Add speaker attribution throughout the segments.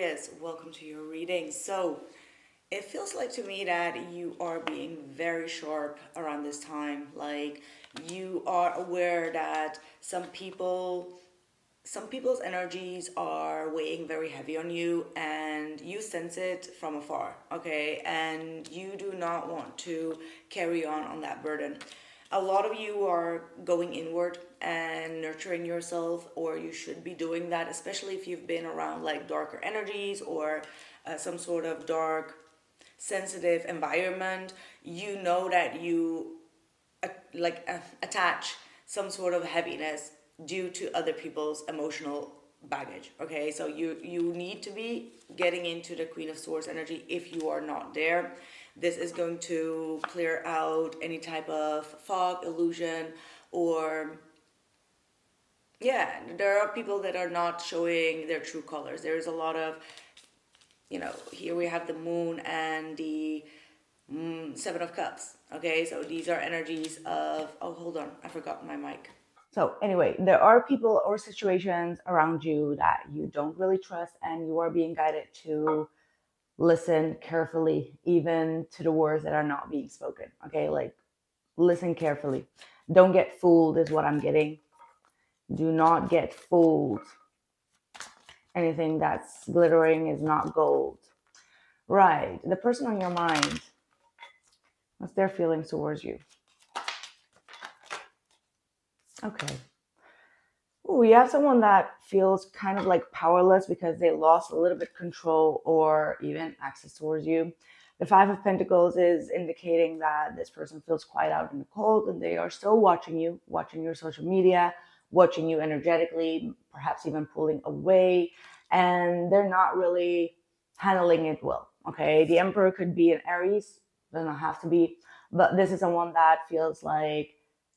Speaker 1: Aquarius, welcome to your reading. So, it feels like to me that you are being very sharp around this time. Like you are aware that some people's energies are weighing very heavy on you and you sense it from afar, okay? And you do not want to carry on that burden. A lot of you are going inward and nurturing yourself, or you should be doing that, especially if you've been around like darker energies or some sort of dark sensitive environment. You know that you attach some sort of heaviness due to other people's emotional baggage. Okay, so you need to be getting into the Queen of Swords energy. If you are not there, this is going to clear out any type of fog, illusion, or yeah, there are people that are not showing their true colors. There is a lot of, here we have the moon and the Seven of Cups. Okay, so these are energies of, oh, hold on, I forgot my mic. So anyway, there are people or situations around you that you don't really trust, and you are being guided to listen carefully, even to the words that are not being spoken. Okay, like listen carefully. Don't get fooled is what I'm getting. Do not get fooled. Anything that's glittering is not gold. Right, the person on your mind, what's their feelings towards you? Okay. Ooh, you have someone that feels kind of like powerless because they lost a little bit control or even access towards you. The Five of Pentacles is indicating that this person feels quite out in the cold and they are still watching you, watching your social media, watching you energetically, perhaps even pulling away, and they're not really handling it well. Okay, the Emperor could be an Aries, doesn't have to be, but this is someone that feels like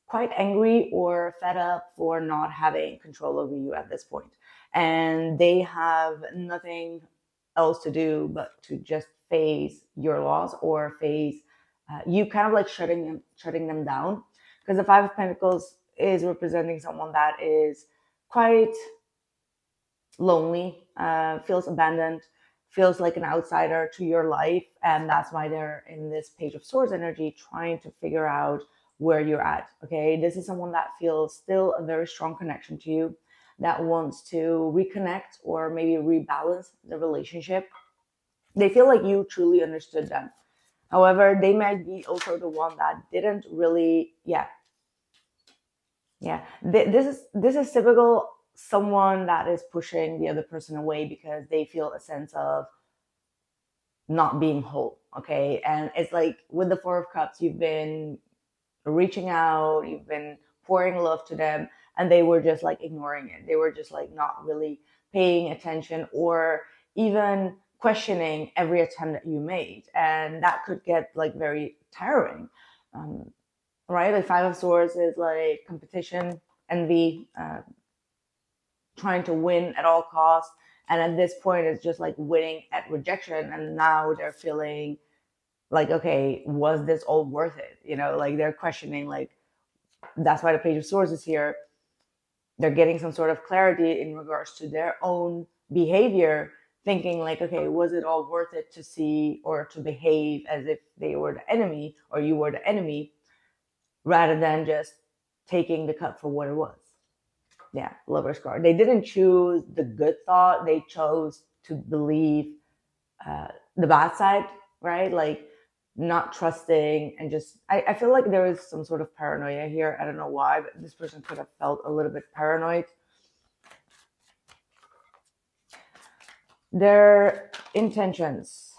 Speaker 1: quite angry or fed up for not having control over you at this point. And they have nothing else to do but to just face your loss or face you kind of like shutting them down. Because the Five of Pentacles is representing someone that is quite lonely, feels abandoned, feels like an outsider to your life. And that's why they're in this Page of Swords energy, trying to figure out where you're at. Okay, this is someone that feels still a very strong connection to you, that wants to reconnect or maybe rebalance the relationship. They feel like you truly understood them. However, they might be also the one that didn't really, this is typical someone that is pushing the other person away because they feel a sense of not being whole. Okay, and it's like with the Four of Cups, you've been reaching out, you've been pouring love to them, and they were just like ignoring it. They were just like not really paying attention or even questioning every attempt that you made. And that could get like very tiring. Right? Like Five of Swords is like competition, envy, trying to win at all costs. And at this point, it's just like winning at rejection. And now they're feeling like, okay, was this all worth it? Like they're questioning, like, that's why the Page of Swords is here. They're getting some sort of clarity in regards to their own behavior, thinking like, okay, was it all worth it to see or to behave as if they were the enemy or you were the enemy, rather than just taking the cup for what it was. Yeah, Lover's card. They didn't choose the good thought. They chose to believe the bad side, right? Like not trusting and just, I feel like there is some sort of paranoia here. I don't know why, but this person could have felt a little bit paranoid. Their intentions.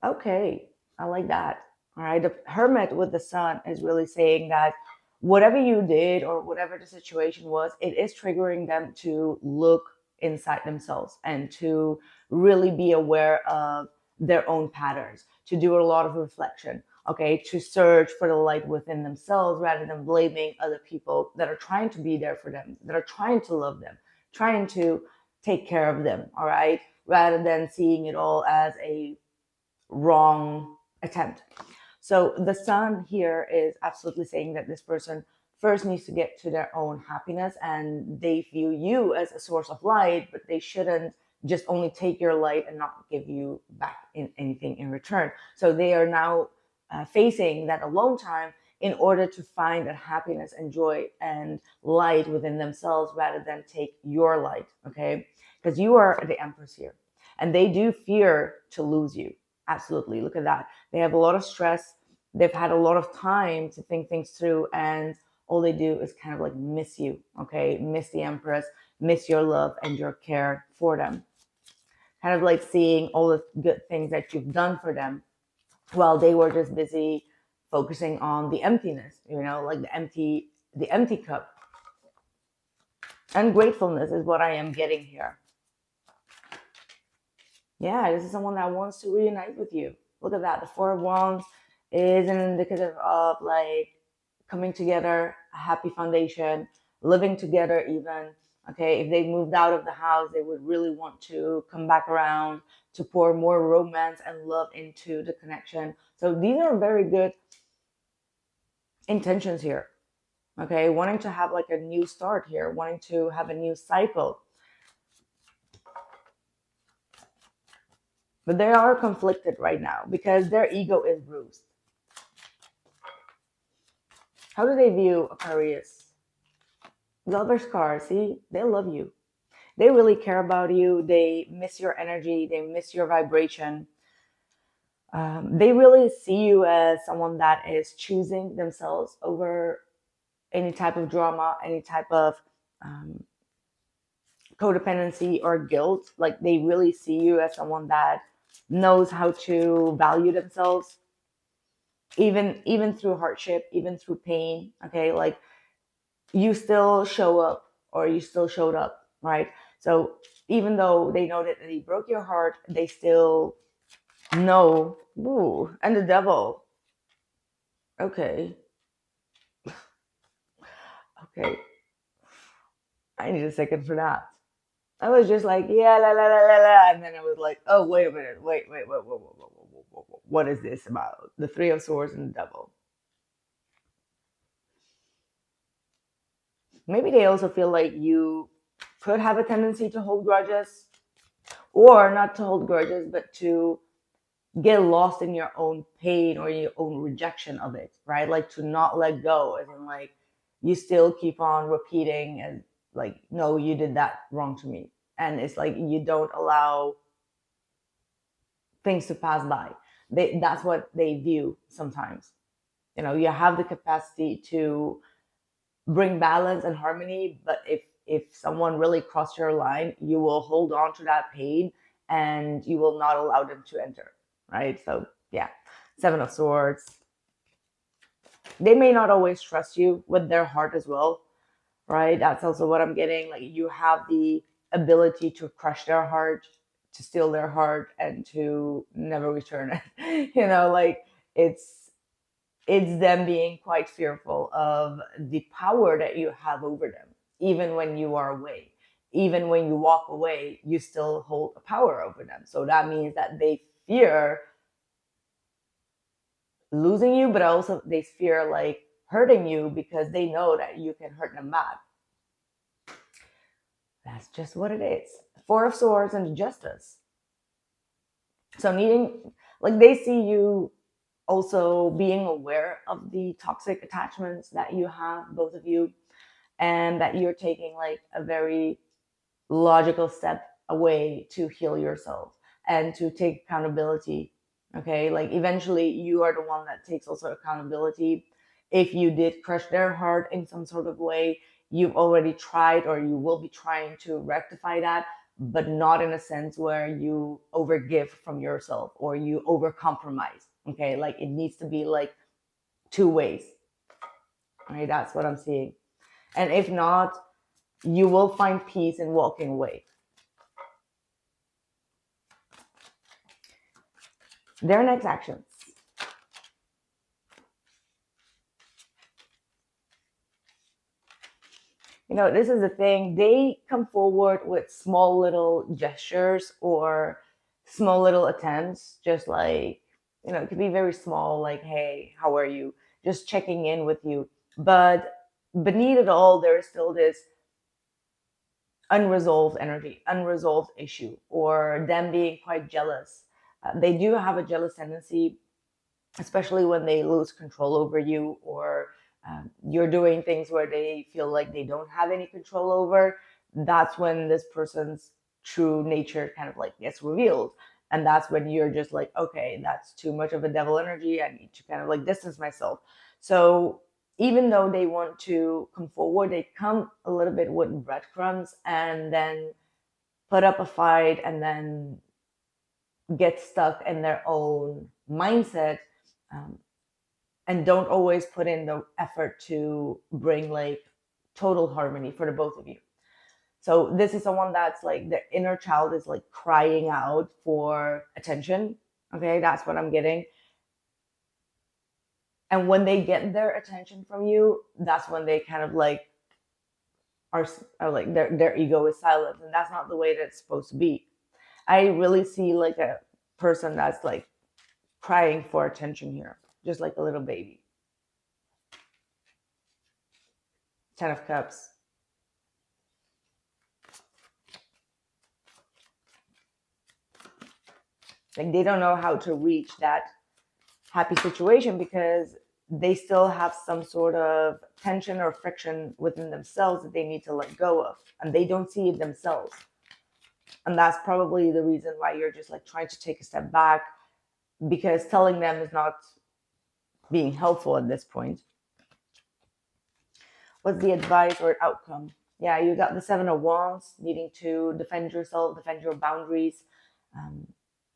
Speaker 1: Okay, I like that. All right, the Hermit with the Sun is really saying that whatever you did or whatever the situation was, it is triggering them to look inside themselves and to really be aware of their own patterns, to do a lot of reflection, okay, to search for the light within themselves rather than blaming other people that are trying to be there for them, that are trying to love them, trying to take care of them, all right, rather than seeing it all as a wrong attempt. So the Sun here is absolutely saying that this person first needs to get to their own happiness, and they view you as a source of light, but they shouldn't just only take your light and not give you back anything in return. So they are now facing that alone time in order to find that happiness and joy and light within themselves rather than take your light, okay? Because you are the empress here. And they do fear to lose you. Absolutely. Look at that. They have a lot of stress. They've had a lot of time to think things through, and all they do is kind of like miss you, okay? Miss the empress, miss your love and your care for them. Kind of like seeing all the good things that you've done for them while they were just busy focusing on the emptiness, like the empty cup. Ungratefulness is what I am getting here. Yeah, this is someone that wants to reunite with you. Look at that. The Four of Wands is an indicative of like coming together, a happy foundation, living together even. Okay, if they moved out of the house, they would really want to come back around to pour more romance and love into the connection. So these are very good intentions here. Okay, wanting to have like a new start here, wanting to have a new cycle. But they are conflicted right now because their ego is bruised. How do they view Aquarius? Lover's card, see? They love you. They really care about you. They miss your energy. They miss your vibration. They really see you as someone that is choosing themselves over any type of drama, any type of codependency or guilt. Like they really see you as someone that knows how to value themselves, even through hardship, even through pain. Okay, like you still show up, or you still showed up, right? So even though they know that they broke your heart, they still know. Ooh, and the devil. Okay. Okay. I need a second for that. I was just like, yeah, la la la la la, and then I was like, oh, wait a minute, wait, what is this about? The Three of Swords and the devil. Maybe they also feel like you could have a tendency to hold grudges, or not to hold grudges, but to get lost in your own pain or your own rejection of it, right? Like to not let go, as in like you still keep on repeating and like, no, you did that wrong to me. And it's like you don't allow things to pass by. That's what they view sometimes. You have the capacity to bring balance and harmony, but if someone really crossed your line, you will hold on to that pain and you will not allow them to enter, right? So yeah, Seven of Swords. They may not always trust you with their heart as well, right? That's also what I'm getting. Like you have the ability to crush their heart, to steal their heart, and to never return it. Like it's them being quite fearful of the power that you have over them, even when you are away. Even when you walk away, you still hold a power over them. So that means that they fear losing you, but also they fear like hurting you because they know that you can hurt them bad. That's just what it is. Four of Swords and Justice. So like they see you also being aware of the toxic attachments that you have, both of you, and that you're taking like a very logical step away to heal yourself and to take accountability. Okay, like eventually you are the one that takes also accountability. If you did crush their heart in some sort of way, you've already tried, or you will be trying to rectify that, but not in a sense where you overgive from yourself or you overcompromise. Okay, like it needs to be like two ways. Right, that's what I'm seeing. And if not, you will find peace in walking away. Their next actions. This is the thing. They come forward with small little gestures or small little attempts, just like, it could be very small, like, hey, how are you? Just checking in with you. But beneath it all, there is still this unresolved energy, unresolved issue, or them being quite jealous. They do have a jealous tendency, especially when they lose control over you, or you're doing things where they feel like they don't have any control over. That's when this person's true nature kind of like gets revealed. And that's when you're just like, okay, that's too much of a devil energy. I need to kind of like distance myself. So even though they want to come forward, they come a little bit with breadcrumbs and then put up a fight and then get stuck in their own mindset, um, and don't always put in the effort to bring like total harmony for the both of you. So this is someone that's like the inner child is like crying out for attention. Okay, that's what I'm getting. And when they get their attention from you, that's when they kind of like are like their ego is silent, and that's not the way that it's supposed to be. I really see like a person that's like crying for attention here, just like a little baby. 10 of Cups. Like they don't know how to reach that happy situation because they still have some sort of tension or friction within themselves that they need to let go of, and they don't see it themselves. And that's probably the reason why you're just like trying to take a step back, because telling them is not being helpful at this point. What's the advice or outcome? Yeah, you got the 7 of Wands, needing to defend yourself, defend your boundaries.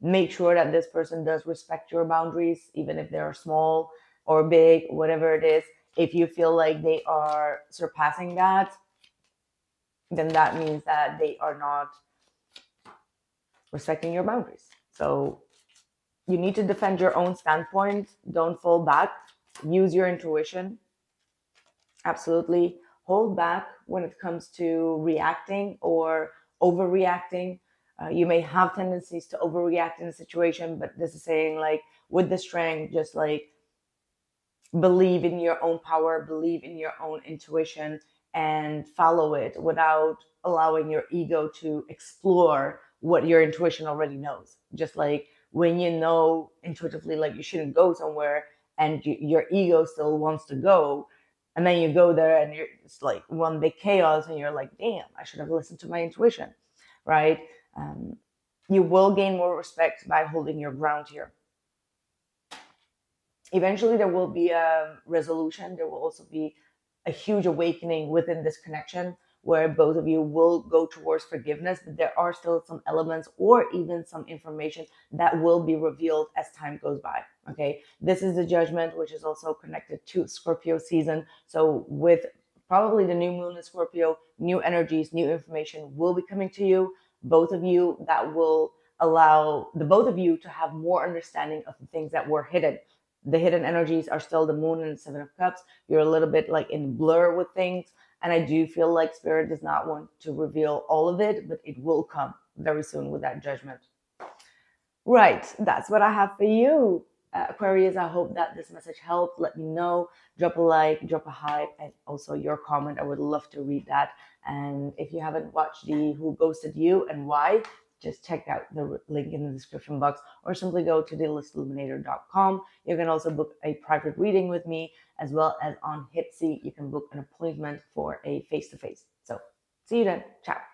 Speaker 1: Make sure that this person does respect your boundaries, even if they're small or big, whatever it is. If you feel like they are surpassing that, then that means that they are not respecting your boundaries. So you need to defend your own standpoint. Don't fall back. Use your intuition. Absolutely. Hold back when it comes to reacting or overreacting. You may have tendencies to overreact in a situation, but this is saying like with the strength, just like believe in your own power, believe in your own intuition, and follow it without allowing your ego to explore what your intuition already knows. Just like when you know intuitively like you shouldn't go somewhere and your ego still wants to go, and then you go there and it's like one big chaos and you're like, damn, I should have listened to my intuition, right? You will gain more respect by holding your ground here. Eventually there will be a resolution. There will also be a huge awakening within this connection where both of you will go towards forgiveness, but there are still some elements or even some information that will be revealed as time goes by. Okay, this is the Judgment, which is also connected to Scorpio season. So with probably the new moon in Scorpio, new energies, new information will be coming to you, both of you, that will allow the both of you to have more understanding of the things that were hidden. The hidden energies are still the moon and the 7 of Cups. You're a little bit like in blur with things, and I do feel like Spirit does not want to reveal all of it, but it will come very soon with that Judgment. Right, that's what I have for you, Aquarius. I hope that this message helped. Let me know. Drop a like, drop a hype, and also your comment. I would love to read that. And if you haven't watched the Who Ghosted You and Why, just check out the link in the description box, or simply go to theillestilluminator.com. You can also book a private reading with me, as well as on Hypsee. You can book an appointment for a face-to-face. So see you then. Ciao.